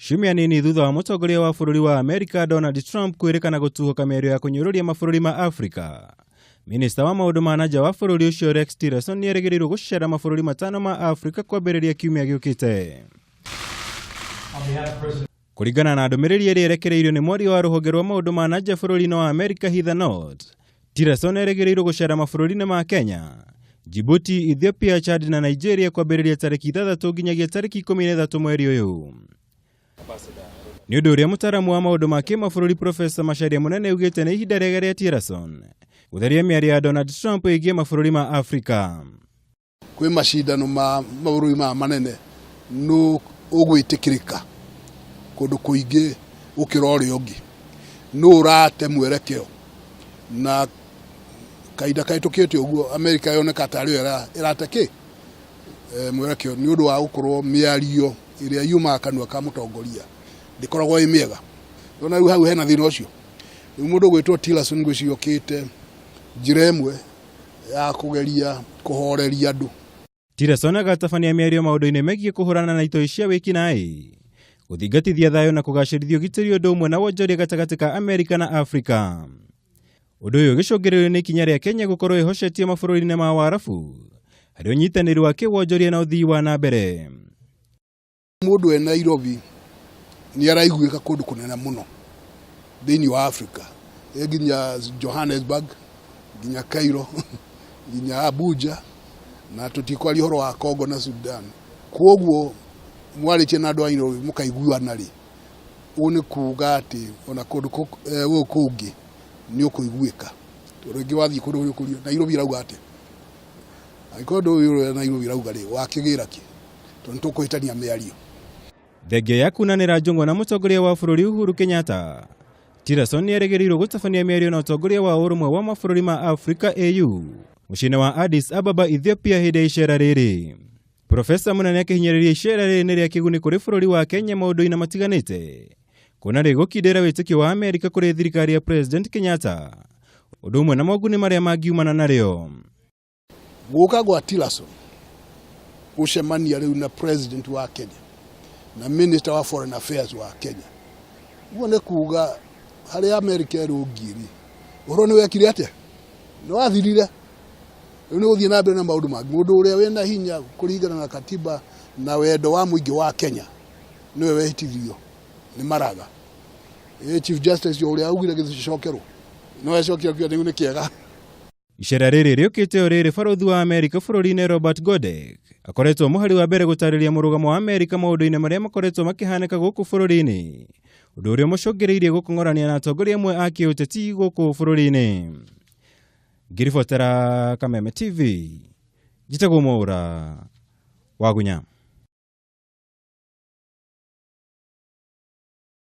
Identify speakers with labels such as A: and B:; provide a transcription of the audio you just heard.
A: Ciumia nini thutha wa mutongoria wa bururi wa Amerika Donald Trump kwirikana gutuhoka miario ya kunyururia mabururi ma Afrika. Minista wa maundu ma nanja wa bururi ucio Rex Tillerson nierigiriirwo gucera mabururi matano ma Afrika kwambiriria kiumia giukite. Kuringana na ndumiriri iri erekereirio ni mwaria wa ruhonge rwa maundu ma nanja bururi wa Amerika Heather North, Tillerson erigiriirwo gucera mabururi ma Kenya, Djibouti, Ethiopia, Chad na Nigeria kwambiriria tariki 3 nginyagia tariki 13 mweri uyu. Ni undu uria mutaramu wa maundu ma kimabũrũri Profesa Macharia munene ugite ni ihinda riega ria Tillerson gutheria miario ya Donald Trump igie mabũrũri ma Afrika.
B: Kwi macindano ma mabũrũri ma manene no ugwitikirika kundu kuingi ukira uria ungi no urate mwerekeo na kaida kaitukite uguo Amerika yoneka tari irateke mwerekeo ni undu wa ukorwo miario iria yuma kanwa ka mutongoria ndikoragwo imiega yona hau hena thina ucio mundu gwitwo Tillerson giukite njira imwe ya kugeria kuhoreria andu.
A: Tillerson agatabania miario maundu-ini megie kuhurana na itoi cia wiki-naĩ, guthingatithia thayo na kugacirithia ugitiri undu umwe na wonjoria gatagati ka Amerika na Afrika. Undu uyu gicungiririo ni ikinya ria Kenya gukorwo ihocetie mabũrũri-inĩ ma Warabu hari unyitaniri wa kiwonjoria na uthii wa na mbere.
B: Mundu e Nairobi ni araiguika kundu kunene muno thiini wa Afrika, ginya Johannesburg, ginya Cairo, ginya Abuja na tutikwali horo wa Congo na Sudan. Kwoguo mwaritie na andu a Nairobi mukaiguana ri une kuga ati ona kundu kungi ni ukuiguika turingi wathi kundu kurio Nairobi rauga ati aikondu yuro Nairobi rauga ri wakigira ki tonto kuhitania miario.
A: Thenge ya kunanira njungwa na mutongoria wa bururi Uhuru Kenyatta, Tillerson nierigiriirwo gutabania miario na utongoria wa urumwe wa mabũrũri ma Afrika AU mucii wa Addis Ababa, Ethiopia hindi ya icera riri. Profesa munene akihinyiriria icera riri ni ria kiguni kuri bururi wa Kenya maundu-ini matiganite, kuna rigukindira witikio wa Amerika kuri thirikari ya President Kenyatta undu umwe na moguni maria mangiumana nario.
B: Guka gwa Tillerson gucemania riu na President wa Kenya na Minister wa Foreign Affairs wa Kenya uone kuga hari Amerika rugiri uro ni wekire ate no wathirire ni uthie na mbere na maundu mangi mundu uria wena hinya kuringana na katiba na wendo wa muingi wa Kenya niwe wehitithio ni maraga Chief Justice uria augire gicokero no ecokira kio ni kiega.
A: Icera riri riukite oriri baruthi wa Amerika bururi-ini Robert Godek akoretwo muhari wa mbere gutariria murugamo wa Amerika maundu-ini maria makoretwo makihanika guku bururi-ini, undu uria mucungiriirie gukong'orania na atongoria amwe a kiuteti guku bururi-ini. Ngiribotera Kameme TV, njitagwo Mwaura wa Gunya.